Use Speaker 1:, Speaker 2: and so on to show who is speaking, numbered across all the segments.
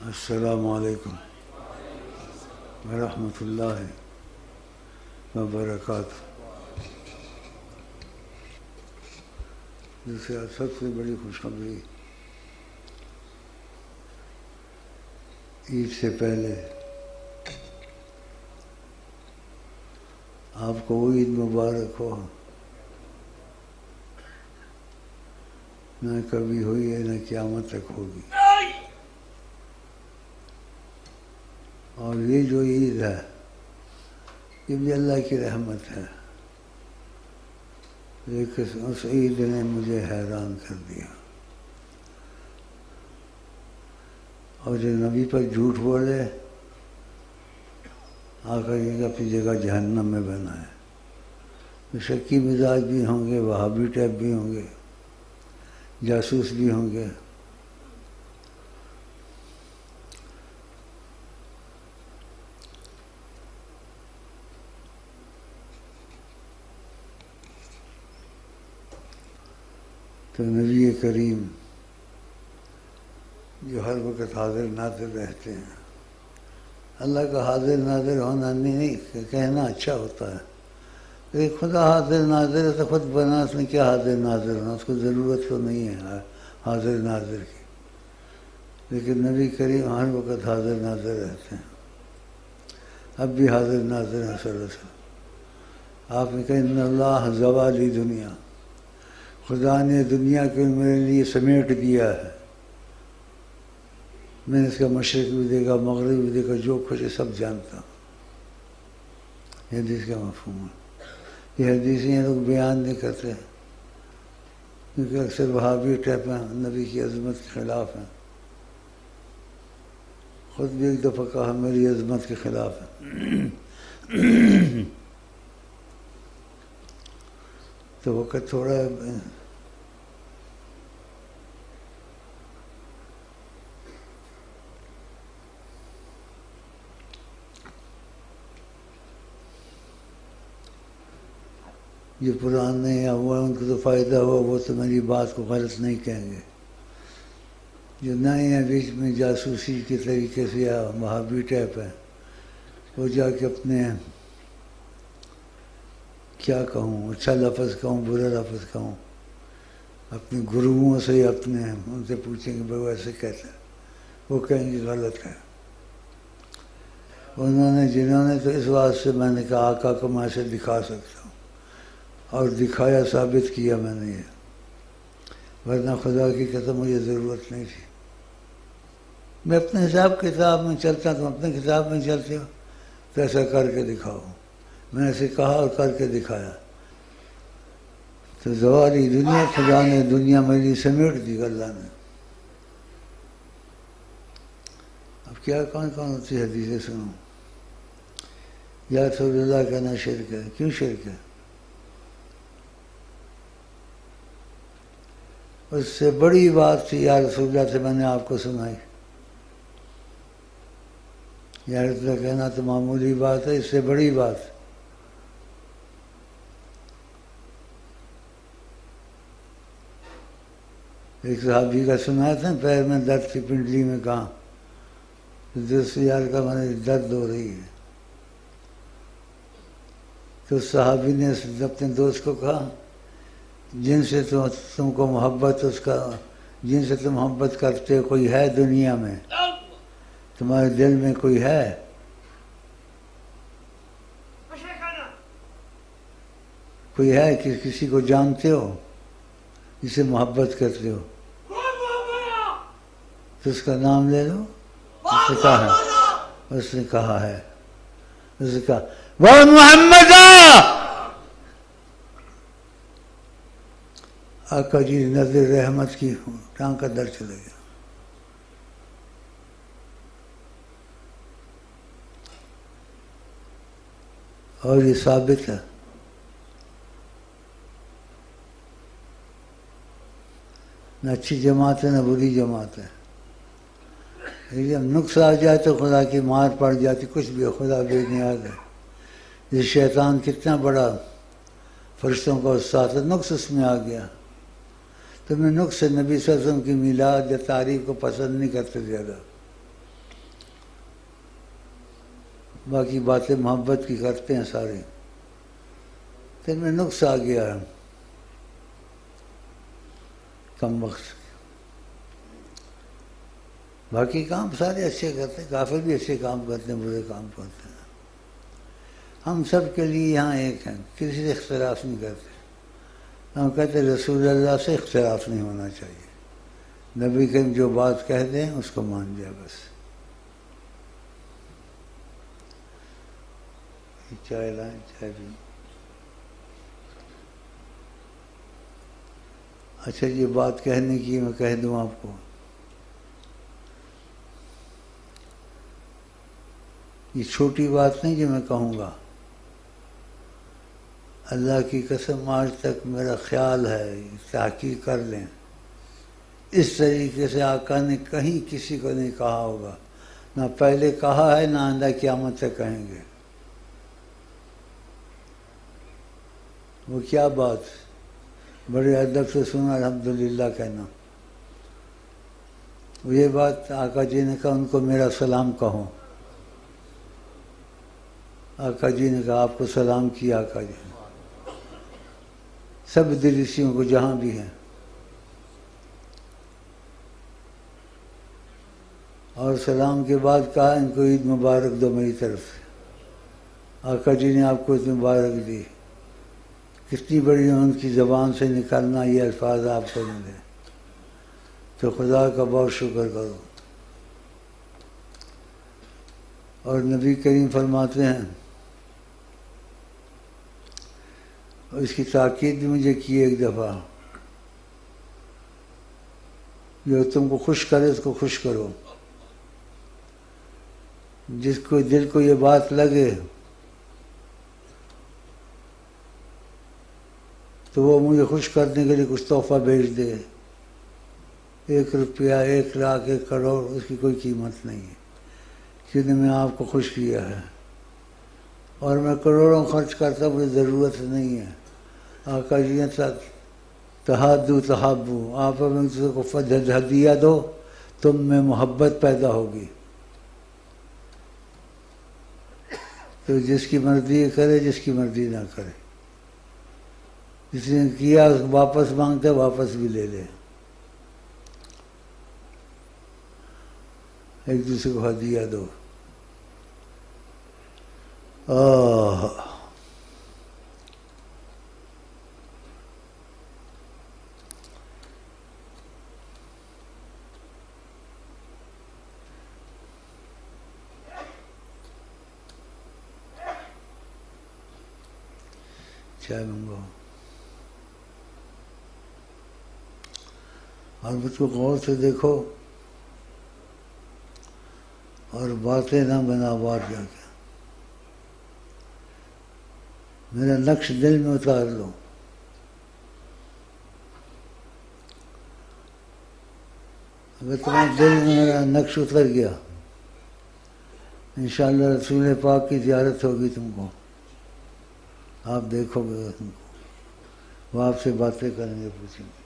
Speaker 1: السلام علیکم ورحمۃ اللہ وبرکاتہ۔ دوسرا سب سے بڑی خوشخبری، عید سے پہلے آپ کو عید مبارک ہو۔ نہ کبھی ہوئی ہے نہ قیامت تک ہوگی۔ اور یہ جو عید ہے یہ بھی اللہ کی رحمت ہے، لیکن اس عید نے مجھے حیران کر دیا۔ اور جو نبی پر جھوٹ بولے آ کر یہ اپنی جگہ جہنم میں بنا ہے۔ شکی مزاج بھی ہوں گے، وہابی ٹائپ بھی ہوں گے، جاسوس بھی ہوں گے۔ تو نبی کریم جو ہر وقت حاضر ناظر رہتے ہیں، اللہ کا حاضر ناظر ہونا نہیں کہنا اچھا ہوتا ہے، لیکن خدا حاضر ناظر ہے تو خود بنا، اس نے کیا حاضر ناظر ہونا، اس کو ضرورت تو نہیں ہے حاضر ناظر کی، لیکن نبی کریم ہر وقت حاضر ناظر رہتے ہیں۔ اب بھی حاضر ناظر ہیں صلی اللہ علیہ وسلم۔ آپ نے کہا ان اللہ زوالی دنیا، خدا نے دنیا کو میرے لیے سمیٹ دیا ہے، میں نے اس کا مشرق بھی دیکھا، مغرب بھی دیکھا، جو کچھ ہے سب جانتا ہوں۔ یہ حدیث کا مفہوم ہے۔ یہ حدیثیں یہ لوگ بیان نہیں کرتے کیونکہ اکثر وہابی ٹائپ ہیں، نبی کی عظمت کے خلاف ہیں۔ خود بھی ایک دفعہ کہا میری عظمت کے خلاف ہے۔ تو وقت تھوڑا ہے۔ جو پرانے ہوا ان کو تو فائدہ ہوا، وہ تو میری بات کو غلط نہیں کہیں گے۔ جو نئے ہیں بیچ میں جاسوسی کے طریقے سے یا وہابی ٹائپ ہے، وہ جا کے اپنے کیا کہوں، اچھا لفظ کہوں برا لفظ کہوں، اپنے گروؤں سے اپنے ان سے پوچھیں گے بھائی ایسے کہتا ہے، وہ کہیں گے غلط ہے۔ جنہوں نے تو اس بات سے میں نے کہا آقا کو میں ایسے دکھا سکتا ہوں، اور دکھایا، ثابت کیا میں نے یہ، ورنہ خدا کی قسم مجھے ضرورت نہیں تھی۔ میں اپنے حساب کتاب میں چلتا، تم اپنے کتاب میں چلتے ہو تو ایسا کر کے دکھاؤ۔ میں نے ایسے کہا اور کر کے دکھایا۔ تو زوالی دنیا، خدا نے دنیا میری سمیٹ دی اللہ نے۔ اب کیا کون کون سی حدیثیں سنوں؟ یا رسول اللہ کہنا شرک ہے۔ کیوں شرک ہے؟ اس سے بڑی بات تھی یا رسول اللہ سے میں نے آپ کو سنائی۔ یا رسول اللہ کہنا تو معمولی بات ہے، اس سے بڑی بات۔ ایک صحابی کا سنایا تھا پیر میں درد تھی، پنڈلی میں کہاں، دوسرے یار کا میں نے درد ہو رہی ہے، تو صحابی نے اپنے دوست کو کہا جن سے تم کو محبت، اس کا جن سے تم محبت کرتے ہو کوئی ہے دنیا میں؟ تمہارے دل میں کوئی ہے؟ کوئی ہے کہ کسی کو جانتے ہو جسے محبت کرتے ہو تو اس کا نام لے لو۔ اس نے کہا ہے، اس نے کہا ہے، اس نے کہا وہ محمد آقا جی نظر رحمت کی ٹانگ کا در چلے گیا۔ اور یہ ثابت ہے۔ نہ اچھی جماعت ہے نہ بری جماعت ہے۔ جب نقص آ جائے تو خدا کی مار پڑ جاتی، کچھ بھی ہو، خدا بے نیاز ہے۔ یہ شیطان کتنا بڑا فرشتوں کا استاد ہے، نقص اس میں آ گیا۔ تو میں نقص نبی صلی اللہ علیہ وسلم کی میلاد یا تعریف کو پسند نہیں کرتے زیادہ۔ باقی باتیں محبت کی کرتے ہیں سارے. تو ان میں نقص آ گیا ہے کم وقت. باقی کام سارے اچھے کرتے ہیں، کافر بھی اچھے کام کرتے ہیں، برے کام کرتے ہیں. ہم سب کے لیے یہاں ایک ہیں، کسی سے اختلاف نہیں کرتے. ہم کہتے ہیں رسول اللہ سے اختلاف نہیں ہونا چاہیے. نبی کریم جو بات کہہ دیں اس کو مان لیا بس. چائے لائیں، چائے بھی. اچھا یہ بات کہنے کی میں کہہ دوں آپ کو، یہ چھوٹی بات نہیں جو میں کہوں گا. اللہ کی قسم آج تک میرا خیال ہے، تحقیق کر لیں، اس طریقے سے آقا نے کہیں کسی کو نہیں کہا ہوگا. نہ پہلے کہا ہے، نہ آئندہ قیامت سے کہیں گے. وہ کیا بات؟ بڑے ادب سے سنا الحمدللہ کہنا. یہ بات آقا جی نے کہا ان کو میرا سلام کہو. آقا جی نے کہا آپ کو سلام کیا آقا جی نے. سب دریسیوں کو جہاں بھی ہیں. اور سلام کے بعد کہا ان کو عید مبارک دو میری طرف سے. آقا جی نے آپ کو عید مبارک دی. کتنی بڑی ان کی زبان سے نکالنا یہ الفاظ آپ کو ملے تو خدا کا بہت شکر کرو. اور نبی کریم فرماتے ہیں، اور اس کی تاکید بھی مجھے کی ایک دفعہ، جو تم کو خوش کرے اس کو خوش کرو. جس کو دل کو یہ بات لگے تو وہ مجھے خوش کرنے کے لیے کچھ تحفہ بھیج دے. 1 روپیہ، 1 لاکھ، 1 کروڑ، اس کی کوئی قیمت نہیں ہے، کیونکہ میں آپ کو خوش کیا ہے. اور میں کروڑوں خرچ کرتا، مجھے ضرورت نہیں ہے. آقا جی نے تہادو تحابو، آپ ایک دوسرے کو ہدیہ دو، تم میں محبت پیدا ہوگی. تو جس کی مرضی کرے، جس کی مرضی نہ کرے. جس نے کیا واپس مانگتا ہے واپس بھی لے لے. ایک دوسرے کو ہدیہ دو. چائے منگو. اور مجھ کو غور سے دیکھو اور باتیں نہ بنا بار جا کے. میرا نقش دل میں اتار لو. اگر تمہارے دل میں میرا نقش اتر گیا، انشاءاللہ رسول پاک کی زیارت ہوگی تم کو. آپ دیکھو گے تم کو، وہ آپ سے باتیں کریں گے، پوچھیں گے.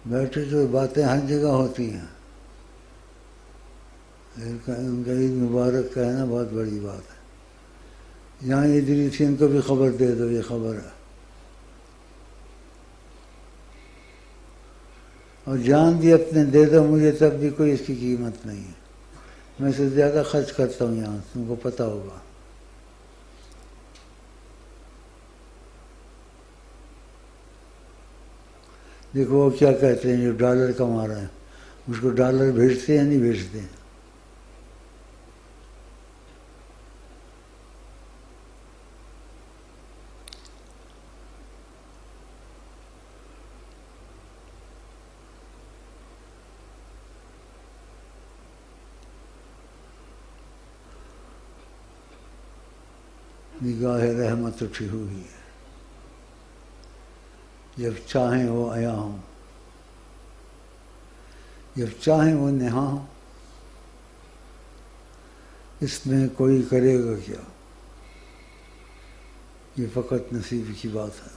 Speaker 1: بیٹھے تو باتیں ہر جگہ ہوتی ہیں، ان کا عید مبارک کہنا بہت بڑی بات ہے. یہاں ادریسی ان کو بھی خبر دے دو، یہ خبر ہے. اور جان بھی اپنے دے دو مجھے، تب بھی کوئی اس کی قیمت نہیں ہے. میں سے زیادہ خرچ کرتا ہوں یہاں، تم کو پتہ ہوگا. دیکھو وہ کیا کہتے ہیں جو ڈالر کما رہے ہیں، اس کو ڈالر بھیجتے ہیں نہیں بھیجتے ہیں؟ نگاہ رحمت اٹھی ہوئی ہے، جب چاہیں وہ عیاں ہوں، جب چاہیں وہ نہاں ہوں، اس میں کوئی کرے گا کیا، یہ فقط نصیب کی بات ہے۔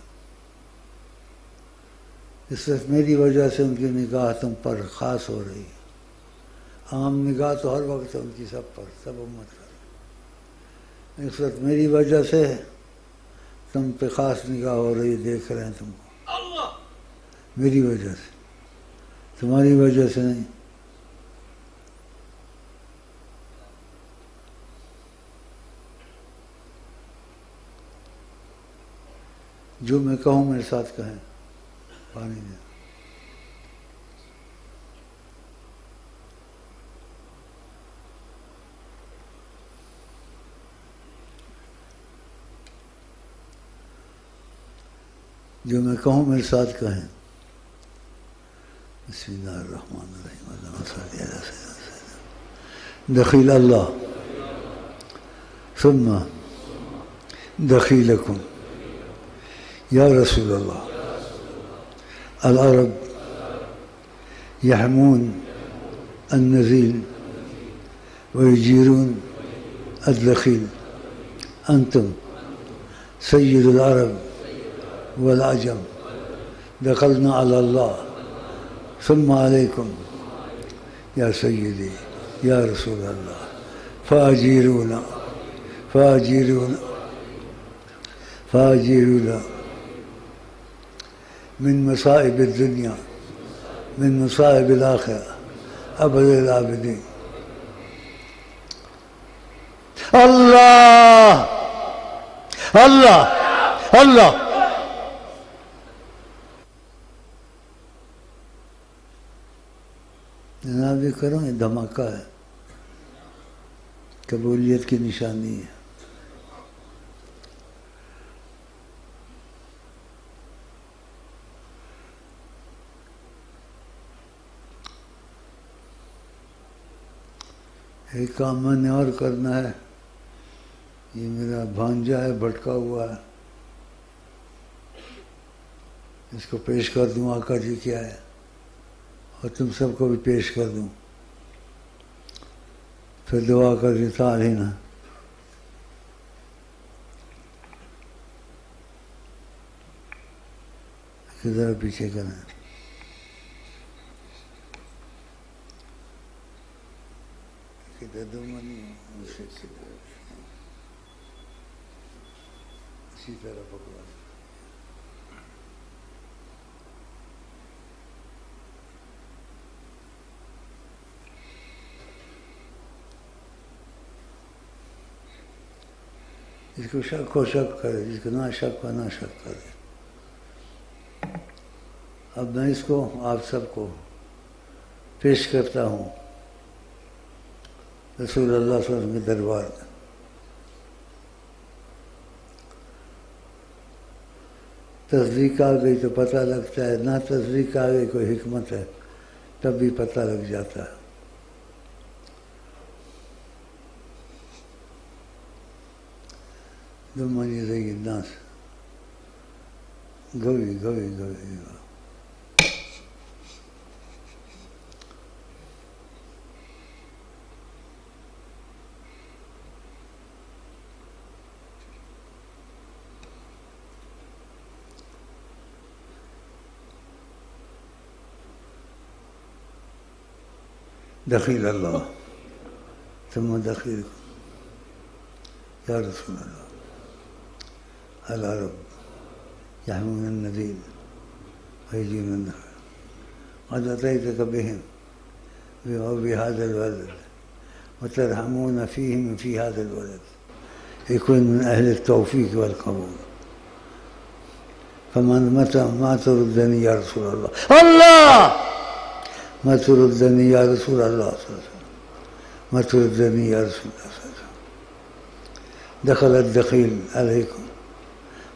Speaker 1: اس وقت میری وجہ سے ان کی نگاہ تم پر خاص ہو رہی ہے، عام نگاہ تو ہر وقت ان کی سب پر، سب امت پر، اس وقت میری وجہ سے تم پہ خاص نگاہ ہو رہی ہے، دیکھ رہے ہیں تم کو، میری وجہ سے، تمہاری وجہ سے نہیں۔ جو میں کہوں میرے ساتھ کہیں، پانی دیں۔ جو میں کہوں میرے ساتھ کہیں، بسم اللہ الرحمن الرحیم، اللہم صلی علی سیدنا دخیل اللہ ثم دخیلکم یا رسول اللہ، العرب یحمون النزیل ویجیرون الدخیل، انتم سید العرب والعجم، دخلنا علی اللہ ثم علیکم یا سیدی یا رسول اللہ، فاجیرونا فاجیرونا فاجیرونا من مصائب الدنیا من مصائب الآخرہ ابد العابدین۔ اللہ اللہ اللہ۔ جناب یہ کرو، یہ دھماکہ ہے، قبولیت کی نشانی ہے۔ ایک کام میں نے اور کرنا ہے، یہ میرا بھانجا ہے، بھٹکا ہوا ہے، اس کو پیش کر دوں، آقا جی کیا ہے، اور تم سب کو بھی پیش کر دوں، پھر دعا کر دی تعالینا۔ ذرا پیچھے کریں، اسی طرح پکڑا۔ جس کو شک ہو شک کرے، جس کو نہ شک ہو نہ شک کرے۔ اب میں اس کو آپ سب کو پیش کرتا ہوں رسول اللہ صلی اللہ علیہ وسلم کے دربار میں۔ تصدیق آ گئی تو پتہ لگتا ہے، نہ تصدیق آ گئی کوئی حکمت ہے تب بھی پتہ لگ جاتا ہے۔ دمن يزي الناس قوي قوي قوي. دخيل الله ثم دخيلكم يا رسول الله. العرب يحمون النبيل ويجيون النخل قد أتيتك بهم بهذا الولد وترحمون فيهم في هذا الولد يكون من أهل التوفيق والقبول. فمن متى ما تردني يا رسول الله الله ما تردني يا رسول الله صلى الله عليه وسلم ما تردني يا رسول الله صلى الله عليه وسلم. دخل الدخيل عليكم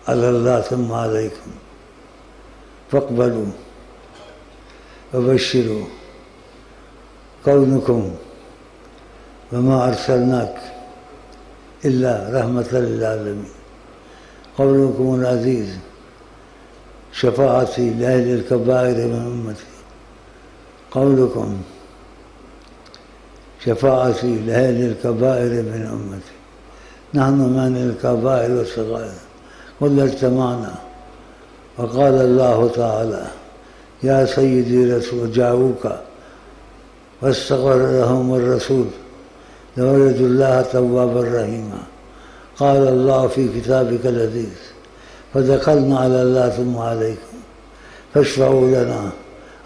Speaker 1: على الله ثم عليكم فاقبلوا وبشروا كونكم وما أرسلناك إلا رحمة للعالمين. قولكم العزيز شفاعتي لأهل الكبائر من أمتي. قولكم شفاعتي لأهل الكبائر من أمتي. نحن من الكبائر والصغائر قل اجتمعنا وقال الله تعالى يا سيدي رسول جاءوك واستغفر لهم الرسول لوجدوا الله توابا رحيما. قال الله في كتابك العزيز فدخلنا على الله ثم عليكم فاشفعوا لنا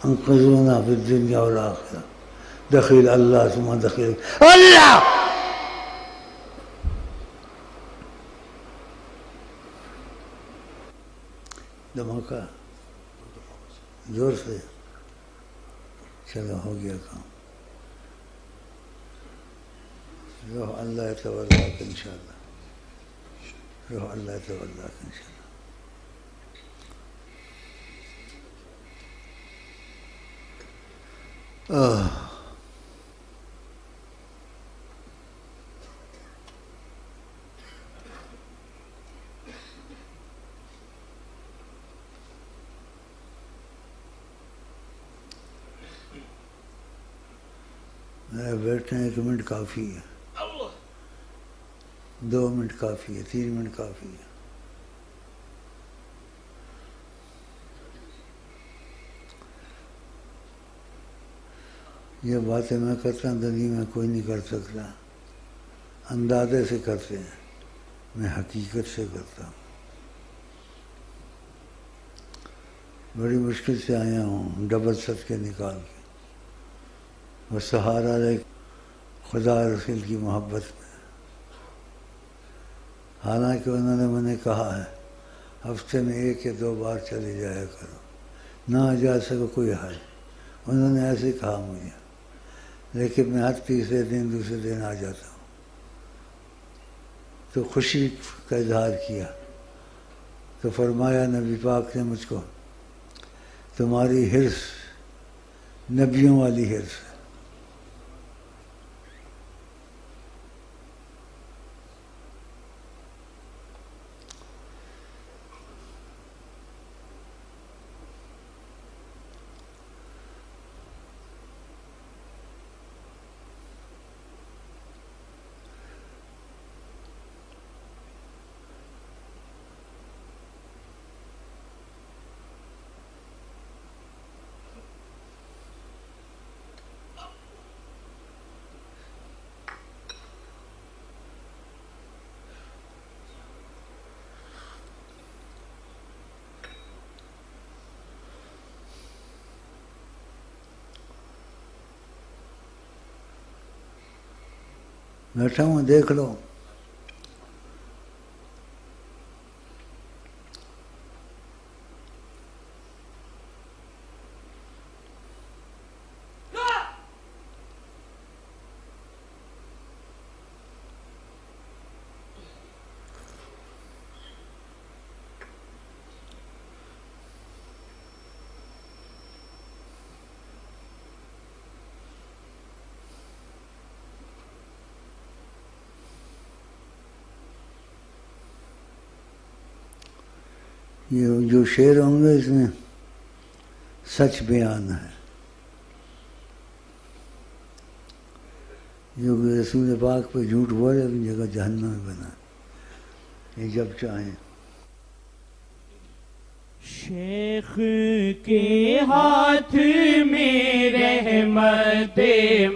Speaker 1: انقذونا في الدنيا والآخرة. دخل الله ثم دخل اللہ. دھماکہ زور سے. چلو ہو گیا کام. روح اللہ تولاک انشاءاللہ. روح اللہ تولاک انشاءاللہ. میرا بیٹھنا 1 منٹ کافی ہے. 2 منٹ کافی ہے. 3 منٹ کافی ہے. یہ باتیں میں کرتا ہوں دنیا میں کوئی نہیں کر سکتا. اندازے سے کرتے ہیں، میں حقیقت سے کرتا ہوں. بڑی مشکل سے آیا ہوں ڈبل صدقے نکال کے. وہ سہارا لے خدا رسول کی محبت میں. حالانکہ انہوں نے مجھے کہا ہے ہفتے میں 1 یا 2 بار چلے جایا کرو، نہ جا سکو کوئی حال. انہوں نے ایسے کہا مجھے، لیکن میں ہر تیسرے دن دوسرے دن آ جاتا ہوں. تو خوشی کا اظہار کیا تو فرمایا نبی پاک نے مجھ کو تمہاری حرص نبیوں والی حرص ہے. بیٹھا ہوں دیکھ لو. یہ جو شعر ہوں گے اس میں سچ بیان ہے. جو رسول پاک پہ جھوٹ بولے اپنی جگہ جہنم میں بنا. یہ جب چاہیں.
Speaker 2: شیخ کے ہاتھ میں رحمت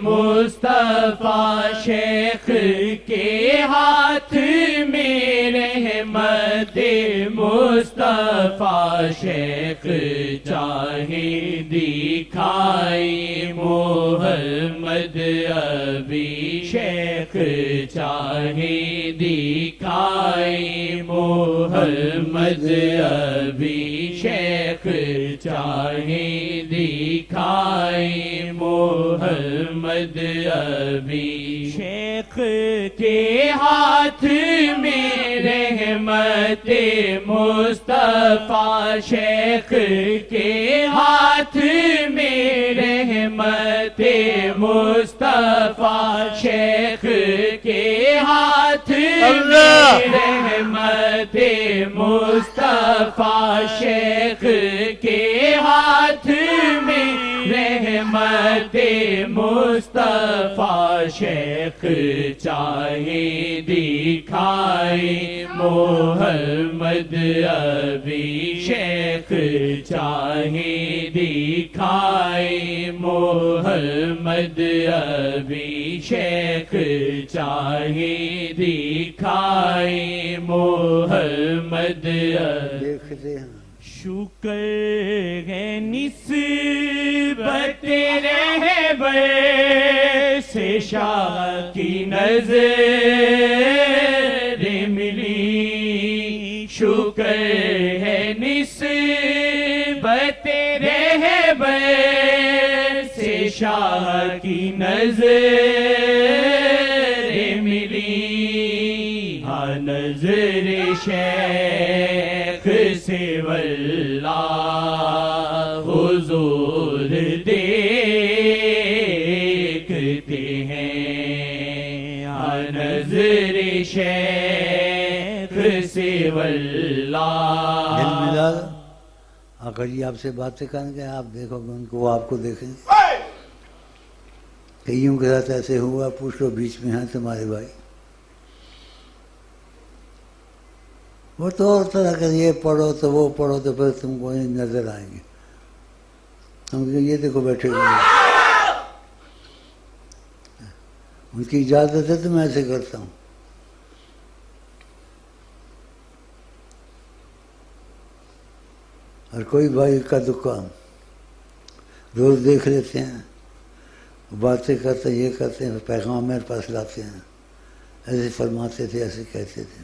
Speaker 2: مصطفیٰ، شیخ کے ہاتھ میں رحمت مصطفیٰ، شیخ چاہے دکھائی محمد ابھی، شیخ چاہے دکھائی محمد ابھی، شیخ چاہے دکھائی محمد ابھی. شیخ کے ہاتھ میں رحمت مصطفیٰ، شیخ کے ہاتھ میں رحمت مصطفیٰ، شیخ کے ہاتھ
Speaker 1: اللہ
Speaker 2: میں رحمت مصطفیٰ، شیخ کے ہاتھ میں رحمت مصطفیٰ، شیخ چاہے دکھائے محمد ابھی، شیخ چاہے دکھائے محمد ابھی، شیخ چاہے دکھائے محمد ابھی۔
Speaker 1: دیکھتے ہیں
Speaker 2: شکر ہے نسبت رہبر سے شاہ کی نظر ملی، شکر ہے نسبت رہبر سے شاہ کی نظر ملی، ہاں نظر شیخ سے واللہ حضور دیکھتے ہیں، ہاں نظر شیخ سے واللہ۔
Speaker 1: دل ملا آقا جی آپ سے باتیں کریں گے، آپ دیکھو گے ان کو، وہ آپ کو دیکھیں گے۔ کئیوں کے ساتھ ایسے ہوا، پوچھ لو بیچ میں ہیں تمہارے بھائی، وہ تو اور طرح کہ یہ پڑھو تو وہ پڑھو تو پھر تم کو نظر آئیں گے، ہم کہ یہ دیکھو بیٹھے ہوئے ہیں، ان کی اجازت ہے تو میں ایسے کرتا ہوں۔ اور کوئی بھائی کا دکان روز دیکھ لیتے ہیں، باتیں کرتے ہیں، یہ کرتے ہیں، پیغام میرے پاس لاتے ہیں، ایسے فرماتے تھے، ایسے کہتے تھے۔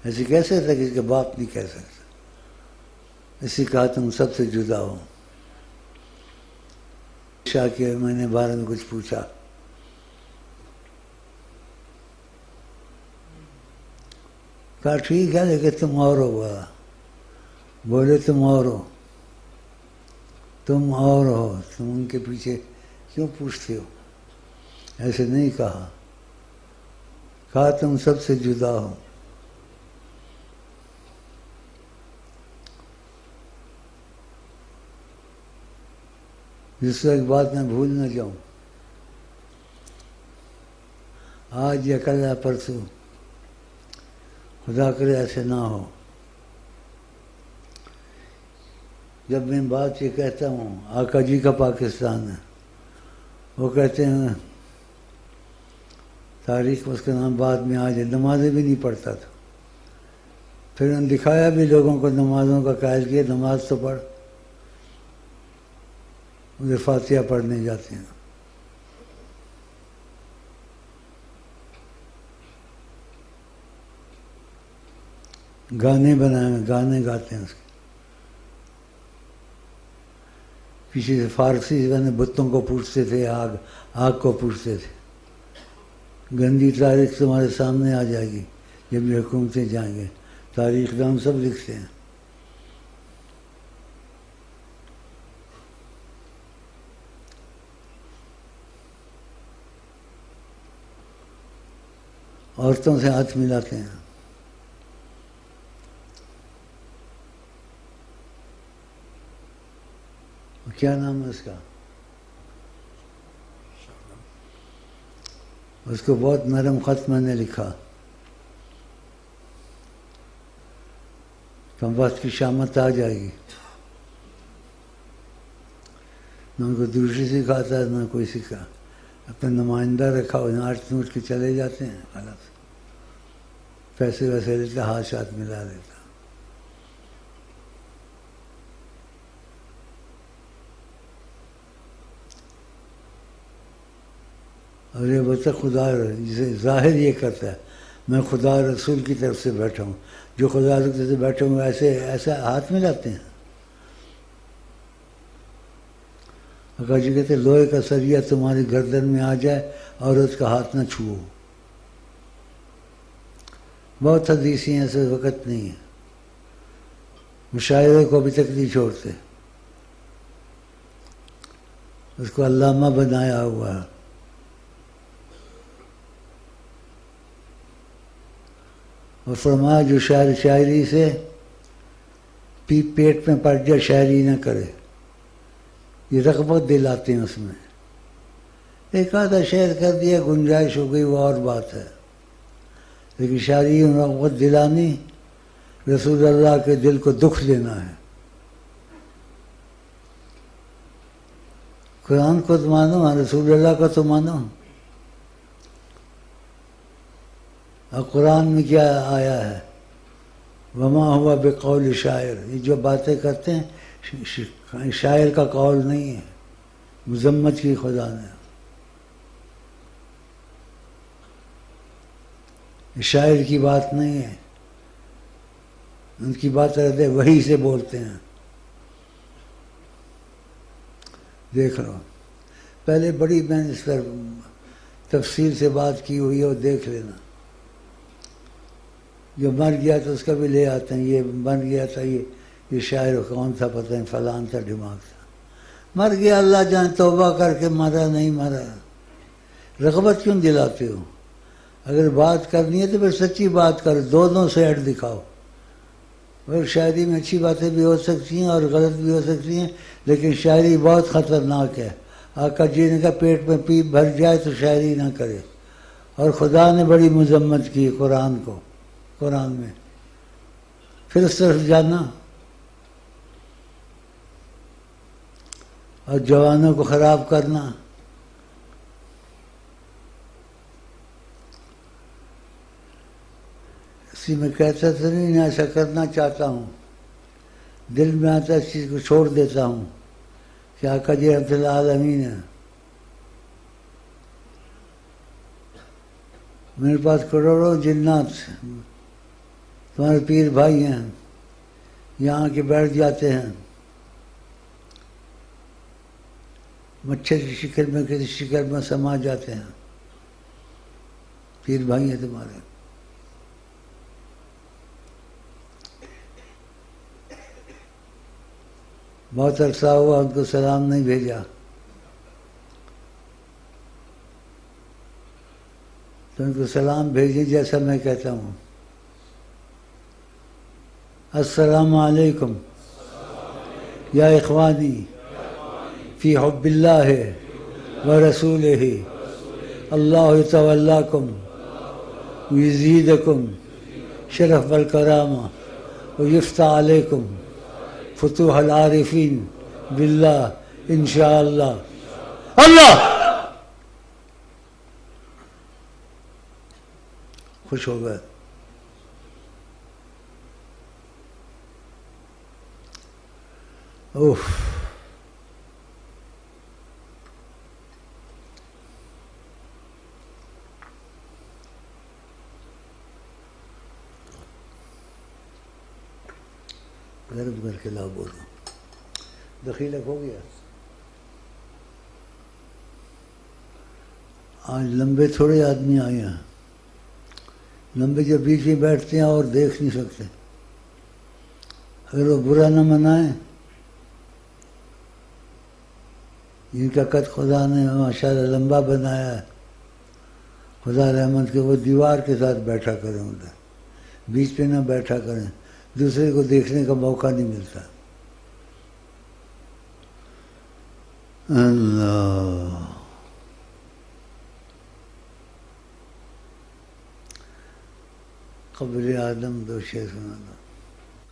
Speaker 1: ایسے کہہ سکتا کسی کا باپ نہیں کہہ سکتا، اسی کہا تم سب سے جدا ہو۔ شاہ کے میں نے بارے میں کچھ پوچھا، کہا ٹھیک ہے لیکن تم اور ہو، بولا بولے تم اور ہو، تم اور ہو، تم ان کے پیچھے کیوں پوچھتے ہو؟ ایسے نہیں کہا، کہا تم سب سے جدا ہو۔ جس سے ایک بات میں بھول نہ جاؤں، آج یا کل یا پرسوں، خدا کرے ایسے نہ ہو، جب میں بات یہ کہتا ہوں آقا جی کا پاکستان ہے، وہ کہتے ہیں تاریخ اس کا نام بعد میں آ جائے، نمازیں بھی نہیں پڑھتا تھا، پھر انہوں نے دکھایا بھی لوگوں کو، نمازوں کا قائل کیا، نماز تو پڑھ، مجھے فاتحہ پڑھنے جاتے ہیں۔ گانے بنائے ہیں، گانے گاتے ہیں اس کے پیچھے سے فارسی سے بتوں کو پوچھتے تھے، آگ کو پوچھتے تھے۔ گندی تاریخ تمہارے سامنے آ جائے گی جب یہ حکومتیں جائیں گے، تاریخ دان سب لکھتے ہیں۔ عورتوں سے ہاتھ ملاتے ہیں، کیا نام ہے اس کا؟ اس کو بہت نرم خط میں نے لکھا، کم وقت کی شامت آ جائے گی، نہ ان کو دوسری سکھاتا ہے نہ کوئی سکھا، اپنا نمائندہ رکھا ہو، ناچ نوچ کے چلے جاتے ہیں، غلط پیسے ویسے لیتا، ہاتھ ہاتھ ملا دیتا۔ اور یہ بتا خدا جسے ظاہر یہ کرتا ہے میں خدا رسول کی طرف سے بیٹھا ہوں، جو خدا رسول سے بیٹھے ہوں ایسا ہاتھ ملاتے ہیں۔ آقا جی کہتے لوہے کا سریا تمہاری گردن میں آ جائے عورت کا ہاتھ نہ چھوؤ۔ بہت حدیثیں ہیں، ایسے وقت نہیں ہے، مشاعرے کو ابھی تک نہیں چھوڑتے۔ اس کو علامہ بنایا ہوا ہے. اور فرمایا جو شاعری سے پیٹ میں پڑ جائے شاعری نہ کرے. یہ رغبت دلاتے ہیں اس میں. ایک آدھا شعر کر دیا گنجائش ہو گئی وہ اور بات ہے، لیکن شاعری رغبت دلانی رسول اللہ کے دل کو دکھ دینا ہے. قرآن کو تو مانو، رسول اللہ کا تو مانو. اور قرآن میں کیا آیا ہے؟ وما ہوا بقول شاعر. یہ جو باتیں کرتے ہیں شاعر کا قول نہیں ہے، مذمت کی خدا نے. شاعر کی بات نہیں ہے، ان کی بات رہتے وہی سے بولتے ہیں. دیکھ لو، پہلے بڑی میں نے اس پر تفصیل سے بات کی ہوئی ہے، اور دیکھ لینا. جو مر گیا تو اس کا بھی لے آتے ہیں، یہ بن گیا تھا، یہ شاعر کون تھا پتہ نہیں، فلان تھا، دماغ تھا. مر گیا اللہ جانے، توبہ کر کے مرا نہیں مرا. رغبت کیوں دلاتے ہو؟ اگر بات کرنی ہے تو پھر سچی بات کرو، دونوں سائڈ دکھاؤ. اور شاعری میں اچھی باتیں بھی ہو سکتی ہیں اور غلط بھی ہو سکتی ہیں، لیکن شاعری بہت خطرناک ہے. آقا جی نے کہا پیٹ میں پیپ بھر جائے تو شاعری نہ کرے. اور خدا نے بڑی مذمت کی قرآن میں. پھر اس طرف جانا اور جوانوں کو خراب کرنا. اسی میں کہتا تو نہیں ایسا کرنا چاہتا ہوں، دل میں آتا اس چیز کو چھوڑ دیتا ہوں کہ آقا جی رحمت اللہ العالمین ہے. میرے پاس کروڑوں جنات تمہارے پیر بھائی ہیں، یہاں کے بیٹھ جاتے ہیں، مچھر کی شکل میں کسی شکل میں سما جاتے ہیں. پیر بھائی ہیں تمہارے. بہت عرصہ ہوا ان کو سلام نہیں بھیجا، تو ان کو سلام بھیجیں جیسا میں کہتا ہوں. السلام علیکم یا اخوانی فی حب اللہ و رسولہ، اللہ تولاکم ویزیدکم شرف والکرامہ ویفتح علیکم فتوح العارفین باللہ انشاءاللہ. اللہ خوش ہو گئے. اوف، گرم کر کے لاؤ. بولو دخیلک ہو گیا. آج لمبے تھوڑے آدمی آئے ہیں. لمبے جو بیچ میں بیٹھتے ہیں اور دیکھ نہیں سکتے. اگر وہ برا نہ منائیں، جن کا قد خدا نے ماشاءاللہ لمبا بنایا ہے، خدا رحمت کے وہ دیوار کے ساتھ بیٹھا کریں، ادھر بیچ پہ نہ بیٹھا کریں، دوسرے کو دیکھنے کا موقع نہیں ملتا. اللہ قبل آدم دو شعر سنا دو.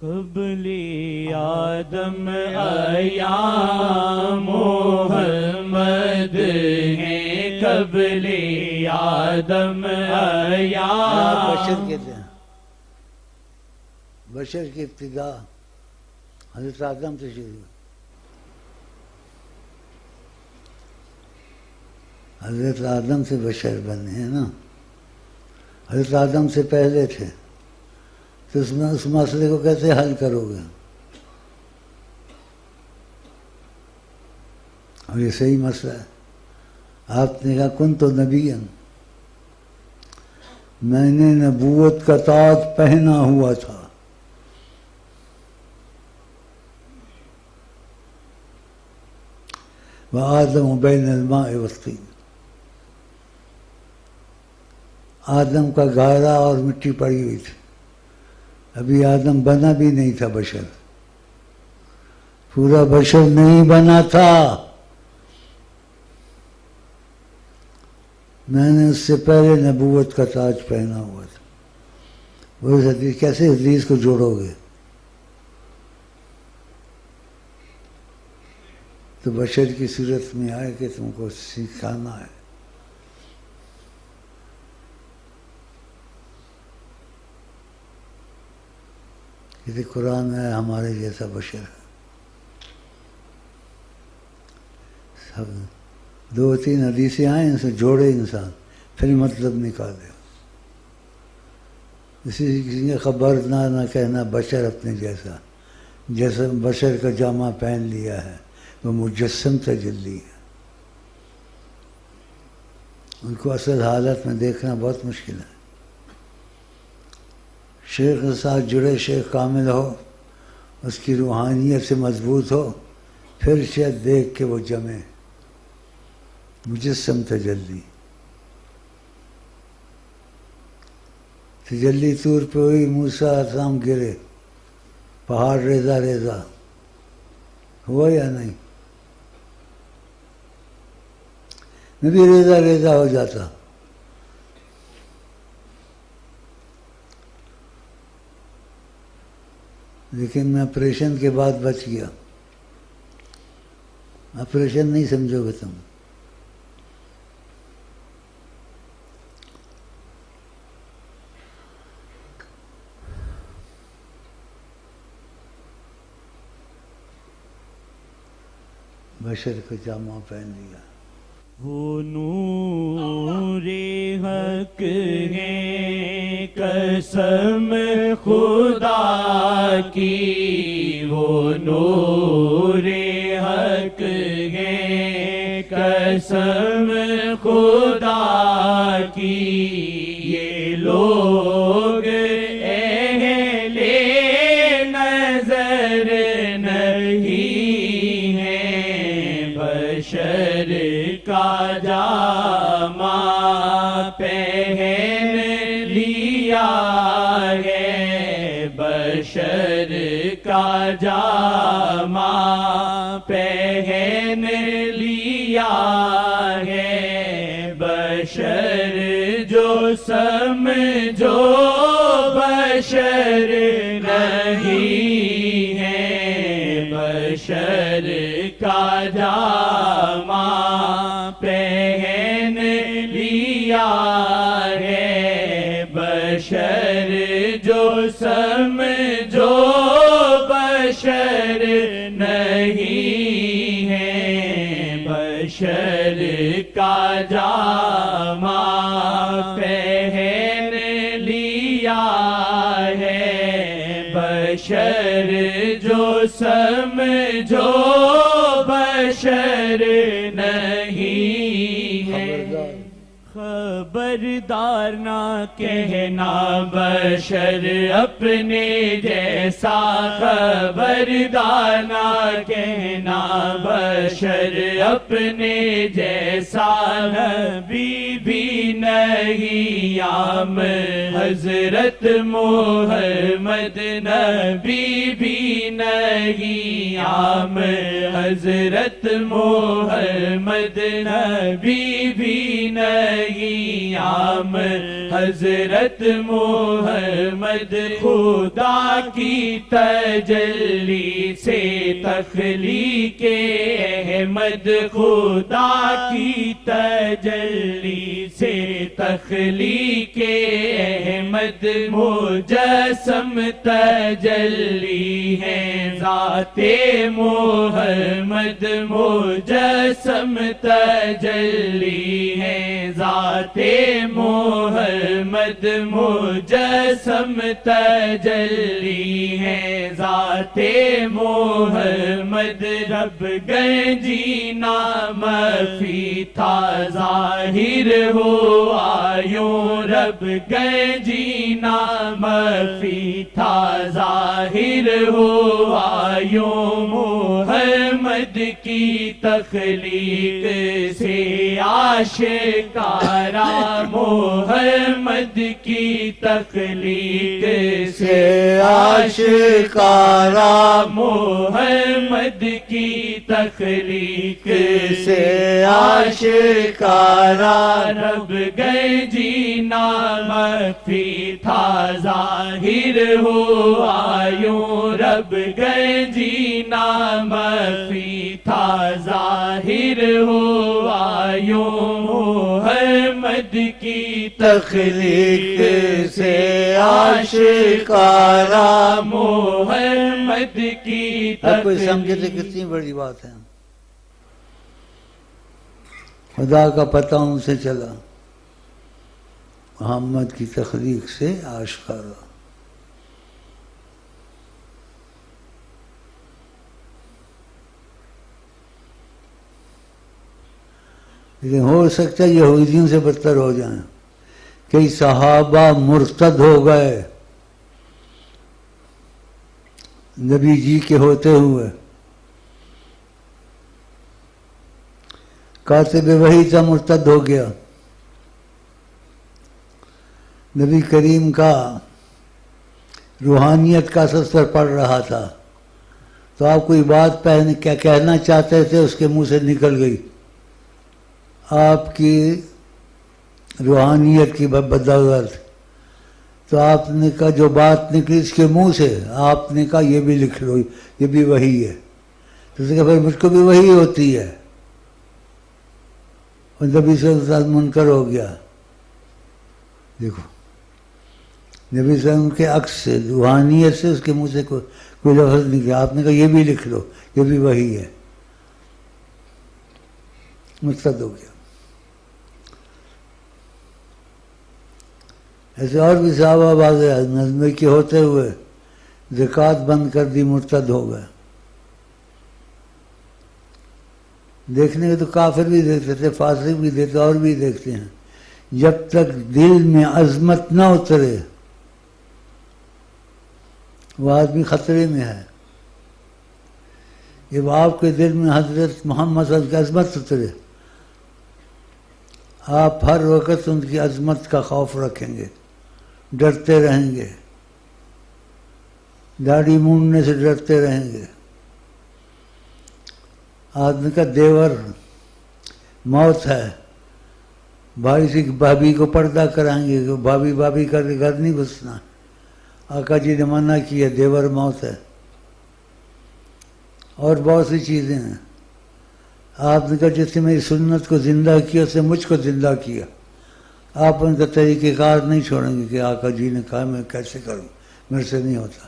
Speaker 2: قبلی آدم ایام محمد ہیں، قبلی آدم ایام.
Speaker 1: بشر کہتے ہیں، بشر کی ابتدا حضرت آدم سے شروع. حضرت آدم سے بشر بنے ہیں نا. حضرت آدم سے پہلے تھے، تو اس میں اس مسئلے کو کیسے حل کرو گے؟ اور یہ صحیح مسئلہ ہے. آپ نے کہا کن تو نبی، میں نے نبوت کا تاج پہنا ہوا تھا. وآدم بین الماء والطین، آدم کا گارا اور مٹی پڑی ہوئی تھی، ابھی آدم بنا بھی نہیں تھا، بشر پورا بشر نہیں بنا تھا. میں نے اس سے پہلے نبوت کا تاج پہنا ہوا تھا. وہ حدیث کیسے حدیث کو جوڑو گے؟ تو بشر کی صورت میں آئے کہ تم کو سکھانا ہے. یہ قرآن ہے ہمارے جیسا بشر ہے. سب 2-3 حدیثیں آئیں، ان سے جوڑے انسان، پھر مطلب نکالے. کسی نے خبر نہ کہنا بشر اپنے جیسا، جیسا بشر کا جامع پہن لیا ہے، وہ مجسم تجلی ہے. ان کو اصل حالت میں دیکھنا بہت مشکل ہے. شیخ کے ساتھ جڑے شیخ کامل ہو، اس کی روحانیت سے مضبوط ہو، پھر شاید دیکھ کے وہ جمے. مجسم تجلی، تجلی طور پہ ہوئی، موسیٰ السلام گرے، پہاڑ ریزہ ریزہ ہوا یا نہیں؟ میں بھی ریزہ ریزہ ہو جاتا. لیکن میں آپریشن کے بعد بچ گیا. آپریشن نہیں سمجھو گے تم. بشر کو جامع پہن لیا.
Speaker 2: وہ نور حق ہے قسم خدا کی، وہ نور حق ہے قسم خدا کی. یہ لوگ اہل نظر نہیں ہیں، بشر کا جامع پہن لیا ہے، بشر کا جامع پہن لیا ہے. بشر جو سمجھو بشر نہیں ہے، بشر کا جامع پہن لیا ہے. بشر جو سمجھو بشر نہیں ہے، بشر کا جامع پہن لیا ہے. بشر جو سمجھو بشر نہیں ہے. خبردار نہ کہنا بشر اپنے جیسا، خبردار نہ کہنا بشر اپنے جیسا. نبی بھی نہیں عام حضرت محمد، نبی بھی نہیں عام حضرت محمد، نبی بھی نہیں عام حضرت محمد. خدا کی تجلی سے تخلیق احمد، خدا کی تجلی سے تخلیق احمد. مجسم تجلی ہے ذات محمد، مجسم تجلی ہے ذات محمد، مجسم تجلی ہے ذات محمد. رب گنجی نام فی تھا ظاہر ہوا یوں، رب گنجی نام فی تھا ظاہر ہوا یوں. محمد کی تخلیق سے آشکارا، محمد کی تخلیق سے آشکارا، محمد کی تخلیق سے آشکارا، رب گئے جینا مخفی تھا ظاہر ہوا یوں، رب گئے جینا مخفی تھا ظاہر ہوا یوں، محمد کی تخلیق سے آشکارا، محمد کی
Speaker 1: اب کوئی سمجھے تو کتنی بڑی بات ہے. خدا کا پتہ ان سے چلا، محمد کی تخلیق سے آشکارا. لیکن ہو سکتا ہے یہودیوں سے بدتر ہو جائیں. کئی صحابہ مرتد ہو گئے نبی جی کے ہوتے ہوئے. کاتب وحی تھا، مرتد ہو گیا. نبی کریم کا روحانیت کا اثر پڑ رہا تھا، تو آپ کوئی بات کیا کہنا چاہتے تھے اس کے منہ سے نکل گئی. آپ کی روحانیت کی بدولت تو آپ نے کہا جو بات نکلی اس کے منہ سے، آپ نے کہا یہ بھی لکھ لو، یہ بھی وہی ہے. تو اس نے کہا پھر مجھ کو بھی وہی ہوتی ہے. اور نبی صلی اللہ علیہ وسلم منکر ہو گیا. دیکھو نبی صلی اللہ علیہ وسلم کے عکس سے، روحانیت سے اس کے منہ سے کوئی لفظ نہیں کیا. آپ نے کہا یہ بھی لکھ لو، یہ بھی وہی ہے. مرتد ہو گیا. ایسے اور بھی صحابہ باز نظمے کے ہوتے ہوئے زکوٰۃ بند کر دی، مرتد ہو گئے. دیکھنے کے تو کافر بھی دیکھتے تھے، فاسق بھی دیکھتے، اور بھی دیکھتے ہیں. جب تک دل میں عظمت نہ اترے وہ آدمی خطرے میں ہے. جب آپ کے دل میں حضرت محمد صلی اللہ علیہ وسلم کی عظمت اترے، آپ ہر وقت ان کی عظمت کا خوف رکھیں گے، ڈرتے رہیں گے، داڑھی مونڈنے سے ڈرتے رہیں گے. آدمی کا دیور موت ہے، بھائی سے بھابھی کو پردہ کرائیں گے کہ بھابھی بھابھی کر کے گھر نہیں گھسنا. آقا جی نے منع کیا، دیور موت ہے. اور بہت سی چیزیں ہیں. آپ نے کہا جس نے میری سنت کو زندہ کیا اس نے مجھ کو زندہ کیا. آپ ان کا طریقہ کار نہیں چھوڑیں گے کہ آقا جی نے کہا میں کیسے کروں، میرے سے نہیں ہوتا.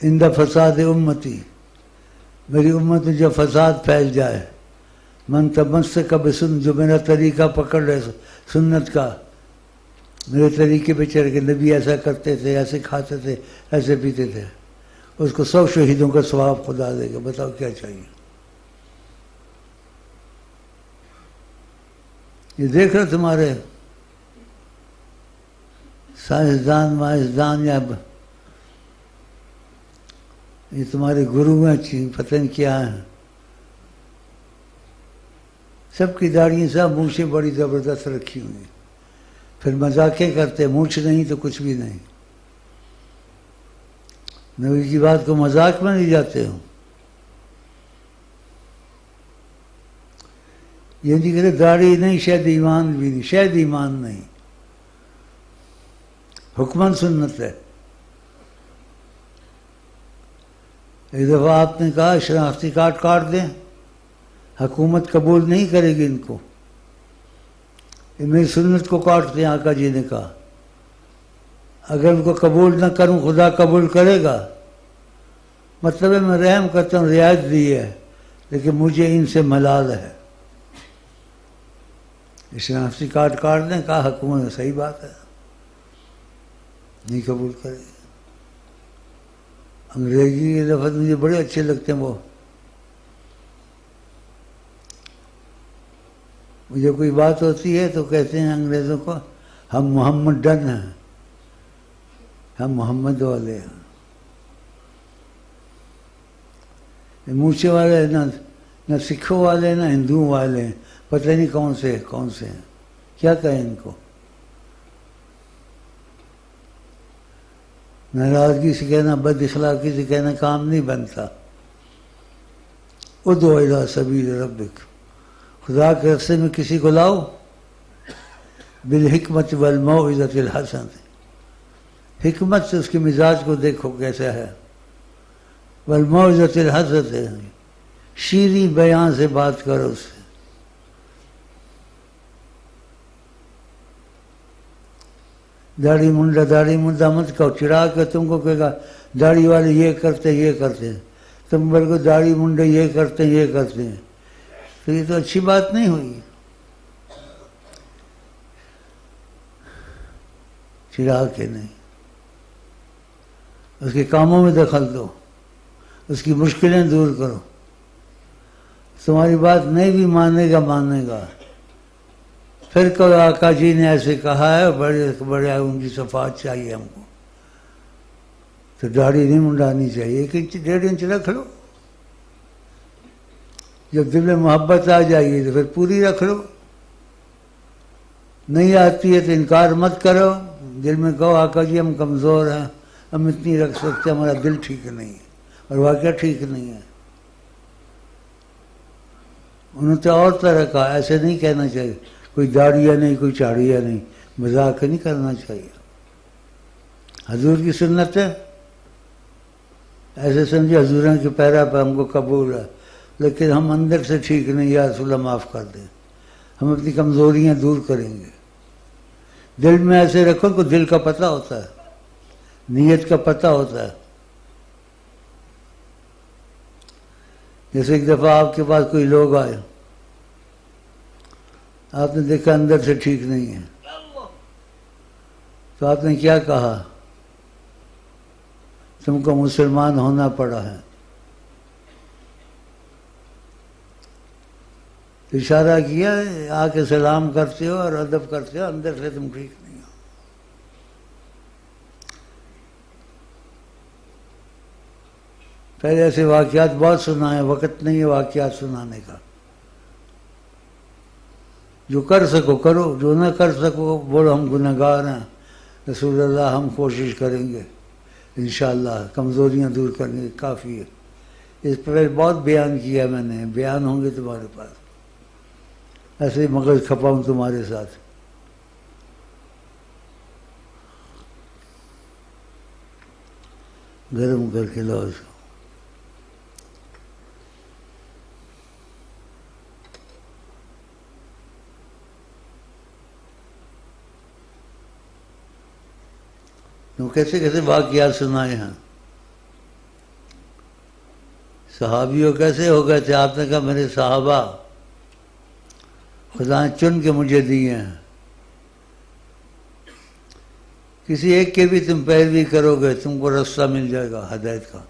Speaker 1: اند فساد امتی، میری امت میں جب فساد پھیل جائے، من تمسک بسن، جو میرا طریقہ پکڑ رہے سنت کا، میرے طریقے پہ چڑھ کے نبی ایسا کرتے تھے، ایسے کھاتے تھے، ایسے پیتے تھے، اس کو 100 شہیدوں کا ثواب خدا دے گا. بتاؤ کیا چاہیے. یہ دیکھ رہے تمہارے سائنسدان مائنسدان یا یہ تمہارے گرو ہیں، پتہ نہیں کیا ہیں، سب کی داڑھیاں سب مونچھیں بڑی زبردست رکھی ہوئی. پھر مذاقیں کرتے، مونچھ نہیں تو کچھ بھی نہیں. نبی کی بات کو مذاق میں نہیں جاتے ہو. یہ نہیں کہتے داڑھی نہیں شاید ایمان بھی نہیں، شاید ایمان نہیں، حکمن سنت ہے. ایک دفعہ آپ نے کہا شناختی کارڈ کاٹ دیں، حکومت قبول نہیں کرے گی ان کو. میری سنت کو کاٹتے ہیں، آقا جی نے کہا اگر ان کو قبول نہ کروں خدا قبول کرے گا. مطلب ہے میں رحم کرتا ہوں، رعایت دی ہے، لیکن مجھے ان سے ملال ہے. شناختی کارڈ کاٹ دیں، کہا حکومت صحیح بات ہے، نہیں قبول کرے گا. انگریزی کے لفظ مجھے بڑے اچھے لگتے ہیں. وہ مجھے کوئی بات ہوتی ہے تو کہتے ہیں انگریزوں کو ہم محمد ڈن ہیں، ہم محمد والے ہیں. مورچے والے نہ سکھوں والے نہ ہندوؤں والے ہیں، پتہ نہیں کون سے ہیں، کیا کہیں ان کو؟ ناراضگی سے کہنا، بد اخلاقی سے کہنا کام نہیں بنتا۔ ادعو الی سبیل ربک، خدا کے راستے میں کسی کو لاؤ، بالحکمت والموعظۃ الحسنۃ، حکمت سے اس کے مزاج کو دیکھو کیسا ہے، والموعظۃ الحسنۃ، شیریں بیان سے بات کرو اس سے۔ داڑھی منڈا مت کہو، چڑھا کے تم کو کہے گا داڑھی والے یہ کرتے ہیں، تم بلکہ داڑھی منڈے یہ کرتے ہیں، تو یہ تو اچھی بات نہیں ہوئی۔ چڑھا کے نہیں، اس کے کاموں میں دخل دو، اس کی مشکلیں دور کرو۔ تمہاری بات نہیں بھی مانے گا، پھر کہو آقا جی نے ایسے کہا ہے، بڑے ان کی صفات چاہیے ہم کو، تو داڑھی نہیں منڈانی چاہیے، 1 انچ 1.5 انچ رکھ لو۔ جب دل میں محبت آ جائے گی تو پھر پوری رکھ لو، نہیں آتی ہے تو انکار مت کرو، دل میں کہو آقا جی ہم کمزور ہیں، ہم اتنی رکھ سکتے، ہمارا دل ٹھیک نہیں ہے، اور واقعہ ٹھیک نہیں ہے۔ انہوں نے تو اور طرح کہا، ایسے نہیں کہنا چاہیے، کوئی داڑھیا نہیں، کوئی چاڑیا نہیں، مذاق نہیں کرنا چاہیے۔ حضور کی سنت ہے، ایسے سمجھے حضوراں کے پیرا پہ ہم کو قبول ہے، لیکن ہم اندر سے ٹھیک نہیں، یا رسول اللہ معاف کر دیں، ہم اپنی کمزوریاں دور کریں گے۔ دل میں ایسے رکھو کہ دل کا پتہ ہوتا ہے، نیت کا پتہ ہوتا ہے۔ جیسے ایک دفعہ آپ کے پاس کوئی لوگ آئے، آپ نے دیکھا اندر سے ٹھیک نہیں ہے، تو آپ نے کیا کہا؟ تم کو مسلمان ہونا پڑا ہے، اشارہ کیا، آ کے سلام کرتے ہو اور ادب کرتے ہو، اندر سے تم ٹھیک نہیں ہو۔ پہلے ایسے واقعات بہت سنائے، وقت نہیں ہے واقعات سنانے کا۔ جو کر سکو کرو، جو نہ کر سکو بولو ہم گنہگار ہیں، رسول اللہ ہم کوشش کریں گے انشاءاللہ، کمزوریاں دور کرنے کافی ہے۔ اس پر بہت بیان کیا میں نے، بیان ہوں گے تمہارے پاس، ایسے ہی مغز کھپاؤں تمہارے ساتھ۔ گرم کر کے لاؤ اس کو۔ تو کیسے کیسے واقعات سنائے ہیں، صحابیوں کیسے ہو گئے تھے۔ آپ نے کہا میرے صحابہ خدا نے چن کے مجھے دیے ہیں، کسی ایک کے بھی تم پیروی کرو گے تم کو رستہ مل جائے گا ہدایت کا۔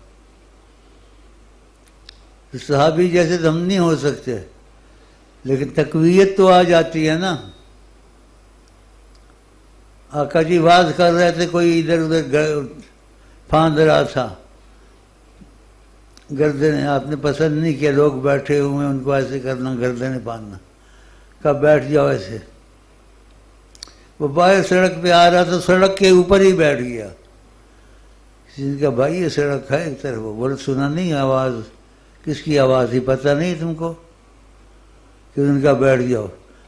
Speaker 1: صحابی جیسے تو ہم نہیں ہو سکتے، لیکن تقویت تو آ جاتی ہے نا۔ آقا جی واز کر رہے تھے، کوئی ادھر ادھر پھاند رہا تھا، گردنیں آپ نے پسند نہیں کیا، لوگ بیٹھے ہوئے ہیں ان کو ایسے کرنا، گردنیں باندھنا، کہا بیٹھ جاؤ ایسے۔ وہ باہر سڑک پہ آ رہا تھا، سڑک کے اوپر ہی بیٹھ گیا۔ کسی نے کہا بھائی یہ سڑک ہے ایک طرف، بولے سنا نہیں آواز، کس کی آواز ہی پتہ نہیں تم کو؟ کہ ان کا بیٹھ جاؤ،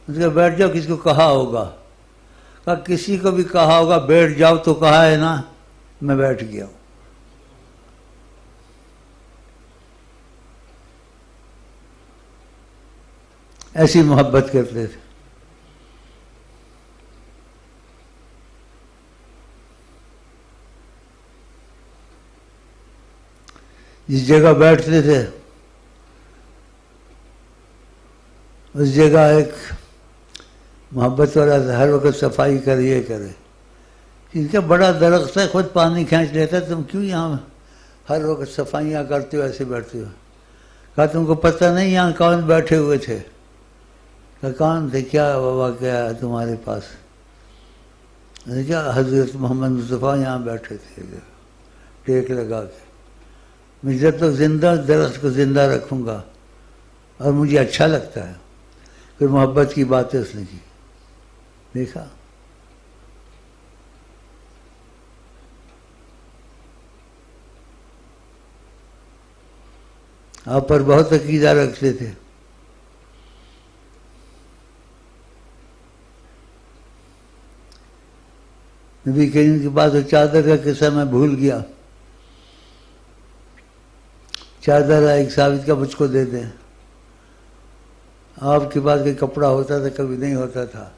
Speaker 1: ان کا بیٹھ جاؤ، کسی کو کہا ہوگا؟ کہا کسی کو بھی کہا ہوگا بیٹھ جاؤ تو کہا ہے نا، میں بیٹھ گیا ہوں۔ ایسی محبت کرتے تھے۔ جس جگہ بیٹھتے تھے اس جگہ ایک محبت والا ہر وقت صفائی کرے، یہ کرے، ان کا بڑا درخت ہے، خود پانی کھینچ لیتا ہے، تم کیوں یہاں ہر وقت صفائیاں کرتے ہو، ایسے بیٹھتے ہو؟ کہا تم کو پتہ نہیں یہاں کون بیٹھے ہوئے تھے؟ کہا کون تھے، کیا واقعہ ہے تمہارے پاس؟ کیا حضرت محمد مصطفیٰ یہاں بیٹھے تھے ٹیک لگا کے۔ میں جب تک زندہ درخت کو زندہ رکھوں گا اور مجھے اچھا لگتا ہے. پھر محبت کی باتیں اس نے کی. دیکھا آپ پر بہت عقیدہ رکھتے تھے. نبی کریم کے بعد وہ چادر کا قصہ میں بھول گیا. چادر ایک ثابت کا مجھ کو دے دیں. آپ کے پاس کوئی کپڑا ہوتا تھا کبھی نہیں ہوتا تھا.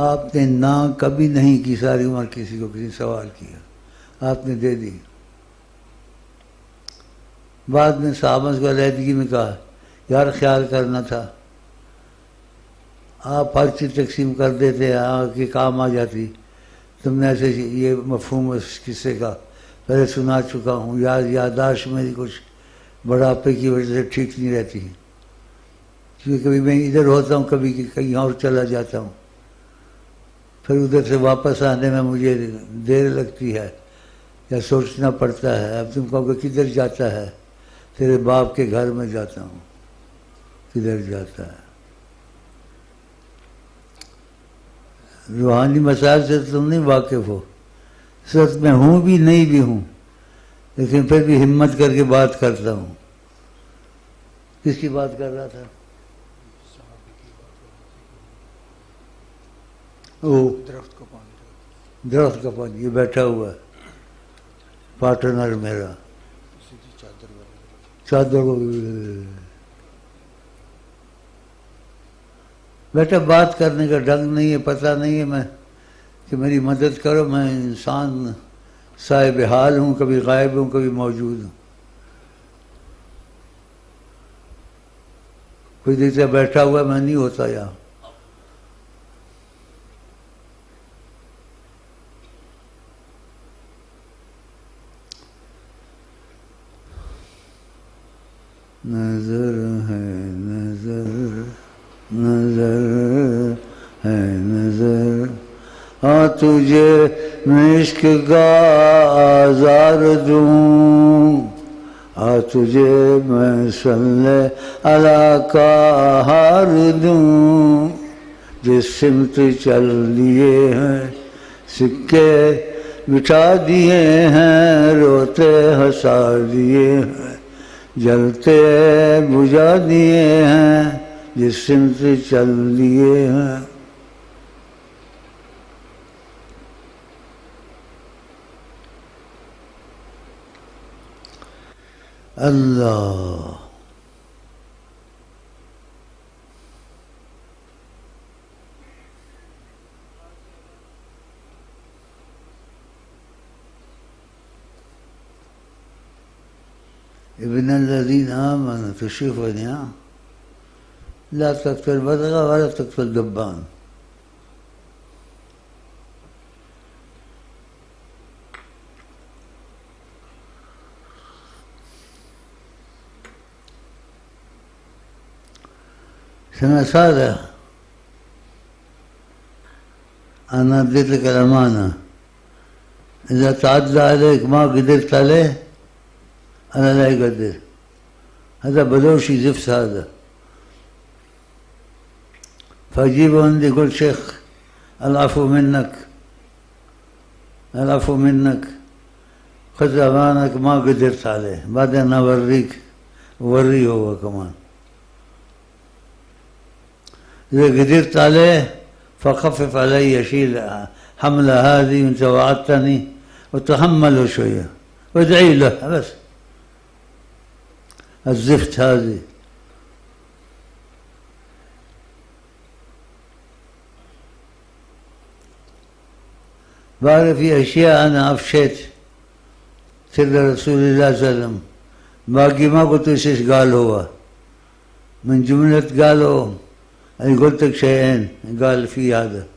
Speaker 1: آپ نے نہ کبھی نہیں کی ساری عمر کسی کو کسی سوال کیا. آپ نے دے دی. بعد میں صحابہ کو علیحدگی میں کہا یار خیال کرنا تھا. آپ ہر چیز تقسیم کر دیتے کہ کام آ جاتی. تم نے ایسے یہ مفہوم اس قصے کا پہلے سنا چکا ہوں. یادداشت میری کچھ بڑھاپے کی وجہ سے ٹھیک نہیں رہتی. کیونکہ کبھی میں ادھر ہوتا ہوں کبھی کہیں اور چلا جاتا ہوں. پھر ادھر سے واپس آنے میں مجھے دیر لگتی ہے یا سوچنا پڑتا ہے. اب تم کہو کہ کدھر جاتا ہے؟ تیرے باپ کے گھر میں جاتا ہوں. کدھر جاتا ہے؟ روحانی مسائل سے تم نہیں واقف ہو. سچ میں ہوں بھی نہیں بھی ہوں، لیکن پھر بھی ہمت کر کے بات کرتا ہوں. کس کی بات کر رہا تھا؟ درخت کا پانی. یہ بیٹھا ہوا ہے پارٹنر میرا. چادر بیٹا بات کرنے کا ڈھنگ نہیں ہے، پتہ نہیں ہے میں کہ میری مدد کرو. میں انسان صاحب حال ہوں، کبھی غائب ہوں کبھی موجود ہوں. کوئی دیکھتا بیٹھا ہوا میں نہیں ہوتا یہاں. نظر ہے نظر نظر ہے نظر تجھے میں عشق کا آزار دوں. تجھے میں صلی اللہ کا ہار دوں. جس سمت چل دیے ہیں سکے بٹھا دیے ہیں، روتے ہنسا دیے ہیں، جلتے بجھا دیے ہیں. جس سمت چل دیے ہیں. اللہ ابن الذين آمنوا تشرفني لا تقتل بدغا ولا تقتل دبان. سنة سادة أنا اديت لك الأمانة، إذا تعدى عليك ما قدرت عليه أنا لا يقدر. هذا بلوشي زفت هذا. فأجيبه عندي يقول شيخ العفو منك العفو منك، خذ أمانك ما قدرت عليه، بعدين أوريك وريه هو كمان. إذا قدرت عليه فخفف علي شيل حملة هذه وأنت وعدتني وتحمله شوية وادعي له بس. الزفت هذه بعرف في أشياء أنا أفشيت سر رسول الله صلى الله عليه وسلم، باقي ما قلت إيش قال هو. من جملة قالوا أي قلت لك شيئين قال في هذا.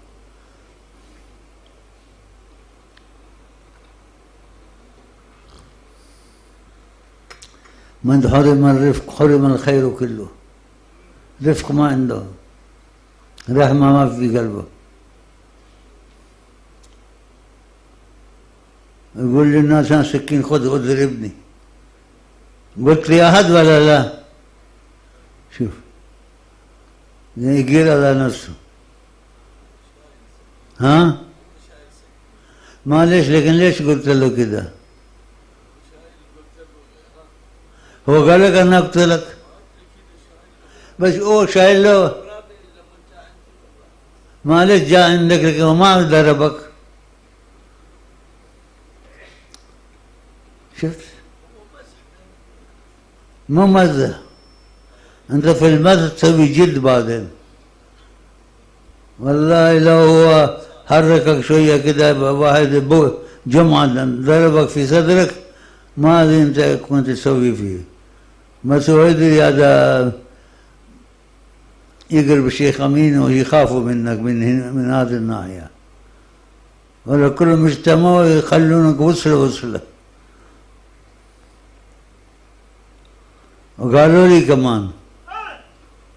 Speaker 1: من حرم الرفق حرم الخير كله. رفق ما عنده، رحمة ما في قلبه. يقول للناس أنا سكين خذ اضربني، قلت لي أحد ولا لا؟ شوف يقير على نفسه. ها؟ معلش، لكن ليش قلت له كده؟ هو قال لك أنا أقتلك؟ بس هو شايل له. معلش جاء عندك لكن هو ما ضربك. شفت؟ مو مزح. أنت في المزح تسوي جد بعدين. والله لو هو حركك شوية كده واحد جمعة ضربك في صدرك ما أدري أنت كنت تسوي فيه. بس هو يدري هذا يقرب الشيخ أمين ويخافوا منك من هذه الناحية، ولا كلهم اجتمعوا يخلونك وصلة. وقالوا لي كمان،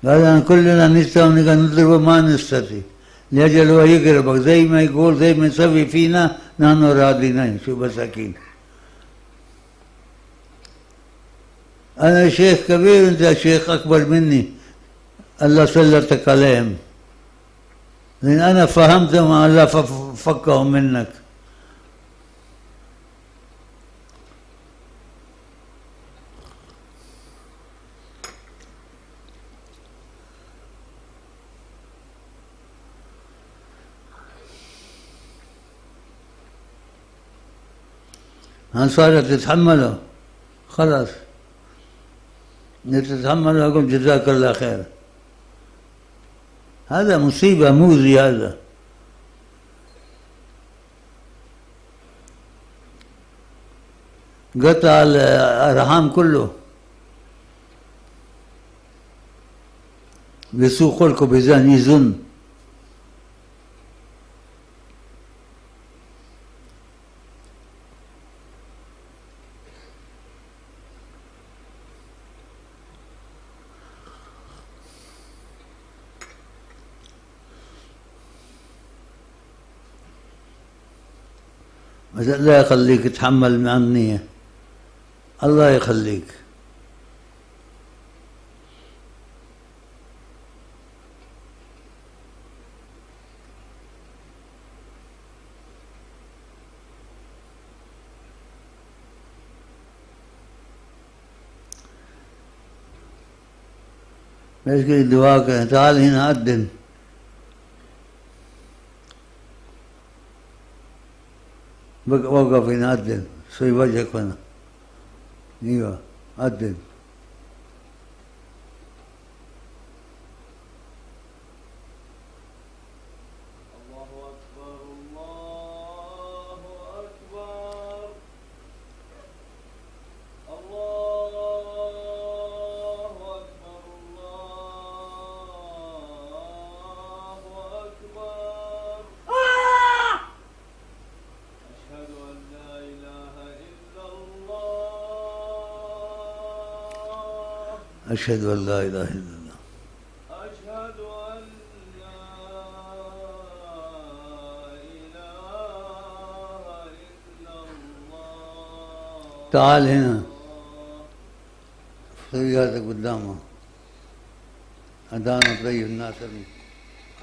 Speaker 1: قالوا كلنا نستوى نضربه ما نستطيع، لأجل هو يقربك زي ما يقول زي ما يسوي فينا نحن راضين. شو مساكين. أنا شيخ كبير أنت شيخ أكبر مني، الله سلطك عليهم، لأن أنا فهمتهم الله فكهم منك. هل صارت تتحمله؟ خلاص تتحمله. أقول جزاك الله خير. هذا مصيبة مؤذي. هذا قطع الأرحام كله، بسوق خلقه بزان يزن. الله يخليك تحمل عني، الله يخليك. ليش كده دعاك؟ تعال هنا أذن. وقف هنا أذن، سوي وجهك هنا. ايوه أذن. أشهد أن لا إله إلا الله.
Speaker 3: أشهد أن لا إله إلا الله.
Speaker 1: تعال هنا، فرياتك قدامه. أدانا طيب الناس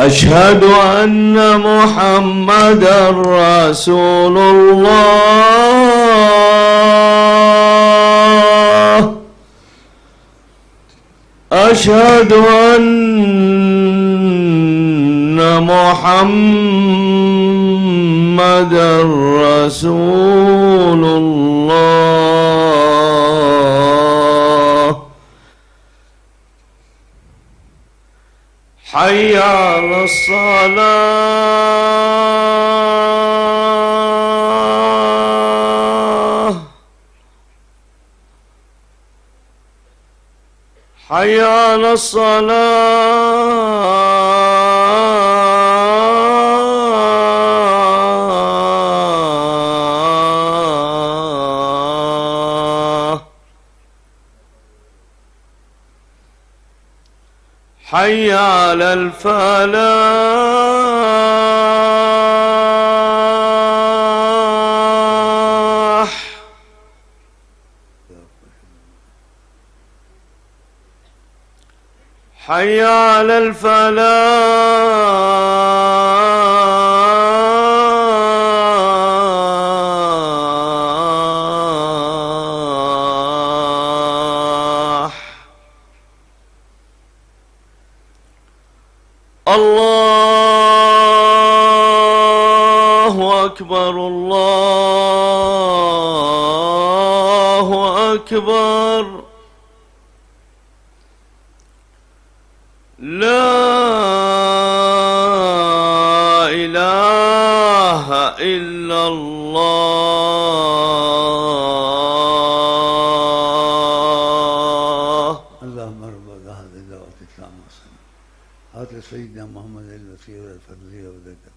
Speaker 3: أشهد أن محمدًا رسول الله. أشهد أن محمدًا رسول الله. حي على الصلاة. حي على الصلاة. حي على الفلاح حي على الفلاح الله أكبر الله أكبر لا إله إلا الله.
Speaker 1: اللهم رب هذه الدعوة التامة آت سيدنا محمد الوسيلة والفضيلة والذكر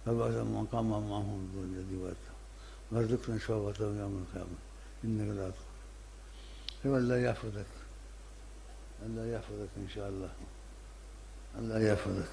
Speaker 1: وبعث مقام محمود الذي وعدته وارزقنا شفاعته يوم القيامة إنك لا تخلف. الله يحفظك، الله يحفظك إن شاء الله، الله يحفظك.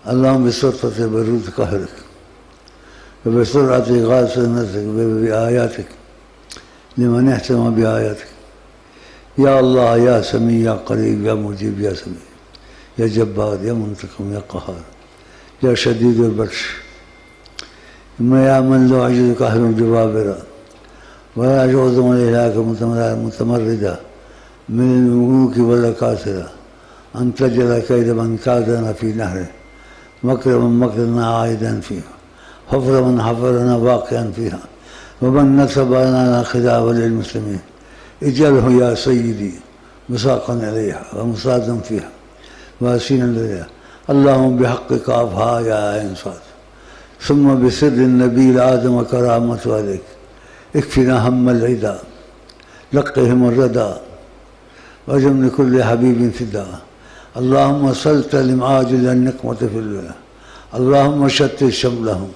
Speaker 1: اللهم بسلطة برود قهرك وبسرعة غاصة نفسك بآياتك لمن اهتم بآياتك. يا الله يا سميع يا قريب يا مجيب يا سميع يا جبار يا منتقم يا قهار يا شديد البطش يا من لا يعجزك أهل جبابرة ولا يعجز من إلهك متمردة من الملوك والأكاسرة أن تجعل كيد من كادنا في نهره مكر من مكرنا عائدا فيها حفر من حفرنا باقيا فيها ومن نسب لنا خداعا للمسلمين اجعله يا سيدي مساقا إليها ومصادا فيها واسينا إليها. اللهم بحقك أفها يا عين صاد ثم بسر النبي آدم كرامة عليك اكفنا هم العدا لقهم الردى واجم لكل حبيب فداء. اللهم سلم عاجل النقمة في الله. اللهم شتت شملهم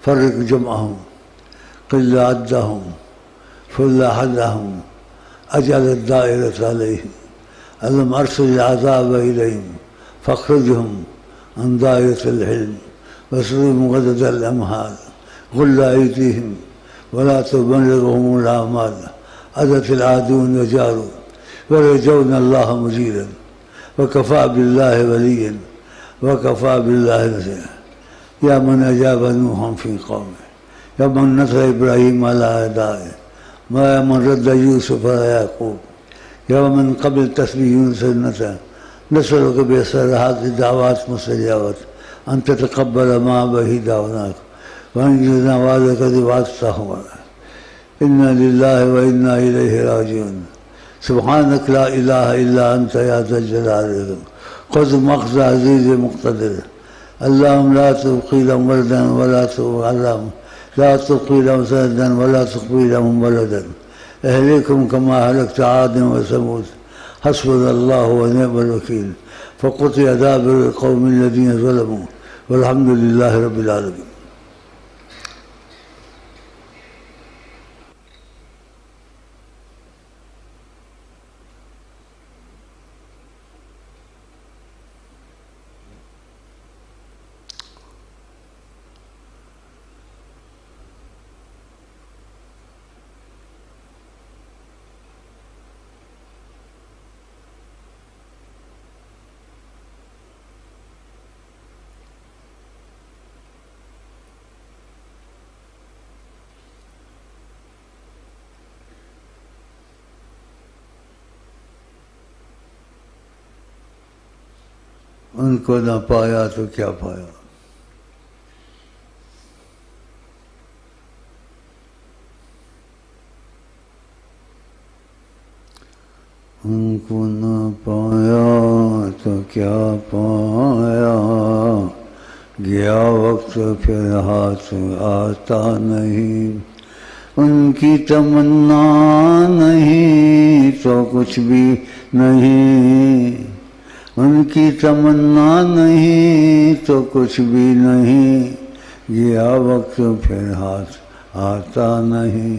Speaker 1: فرق جمعهم قل عدهم فل حدهم أجعل الدائرة عليهم. اللهم أرسل العذاب إليهم فاخرجهم عن دائرة الحلم واسلم غدد الأمهال غل أيديهم ولا تبلغهم الأعمال. أتت العادون وجاروا ورجون الله مجيدا وكفى بالله وليا وكفى بالله نصيرا. يا من أجاب نوحا في قومه يا من نصر إبراهيم على أعدائه يا من رد يوسف على يعقوب يا من قبل تسبيح يونس النسى. نسألك بأسر هذه الدعوات مستجابات أن تتقبل ما به دعوناك وأن يجزنا وعدك ذي وعدته. إنا لله وإنا إليه راجعون. سبحانک لا الہ الا انت یا ذا الجلال والاکرام خذ مخذ عزیز مقتدر اللہم لا تبقی لهم ولدا ولا لا تبقی لهم سندا ولا تبقی لهم ولدا اہلکم کما اہلکت عاد وثمود حسبنا اللہ ونعم الوکیل فقطع دابر القوم الذین ظلموا والحمد للہ رب العالمین. ان کو نہ پایا تو کیا پایا. ان کو نہ پایا تو کیا پایا، گیا وقت پھر ہاتھ آتا نہیں. ان کی تمنا نہیں تو کچھ بھی نہیں، ان کی تمنا نہیں تو کچھ بھی نہیں، گیا وقت پھر ہاتھ آتا نہیں.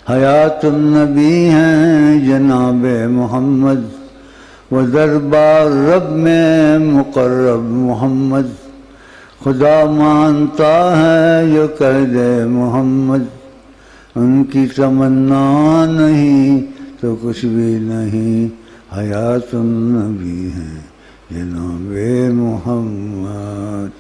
Speaker 1: حیات النبی ہیں جناب محمد، وہ دربار رب میں مقرب محمد. خدا مانتا ہے جو کہہ دے محمد، ان کی تمنا نہیں تو کچھ بھی نہیں. حیات النبی ہیں جناب محمد.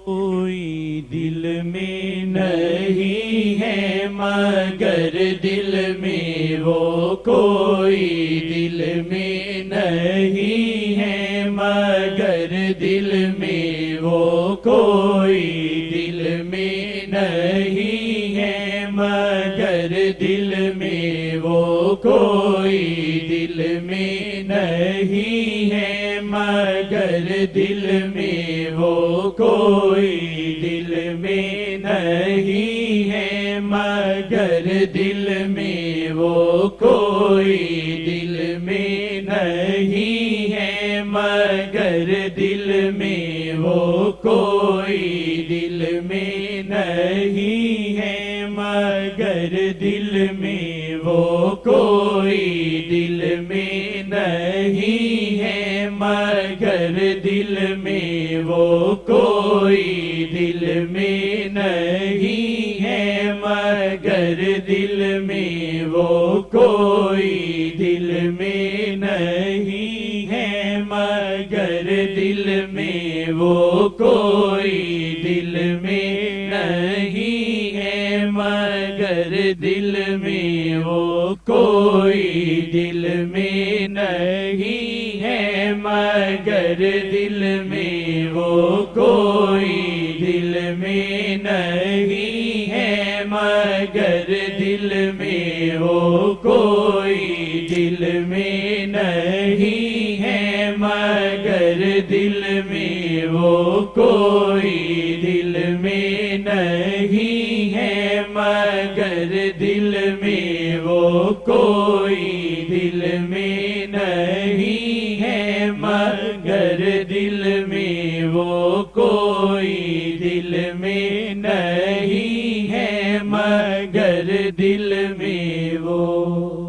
Speaker 2: کوئی دل میں نہیں ہے مگر دل میں وہ، کوئی دل میں نہیں ہے مگر دل میں وہ، کوئی دل میں نہیں ہے مگر دل میں وہ، کوئی دل میں نہیں ہے مگر دل میں وہ، کوئی دل میں نہیں ہے مگر دل میں وہ، کوئی دل میں نہیں ہے مگر دل میں وہ، کوئی دل میں نہیں ہے مگر دل میں وہ، کوئی دل میں نہیں ہے مگر دل میں وہ، کوئی دل میں نہیں ہے مگر دل میں وہ، کوئی دل میں نہیں ہے مگر دل میں وہ، کوئی دل میں نہیں ہے مگر دل میں وہ، کوئی دل میں نہیں ہے مگر دل میں وہ، کوئی دل میں نہیں ہے مگر دل میں وہ، کوئی دل میں نہیں ہے مگر دل میں وہ، کوئی دل میں نہیں ہے مگر دل میں وہ، کوئی دل میں نہیں ہے مگر دل میں وہ، کوئی دل میں نہیں ہے مگر دل میں وہ.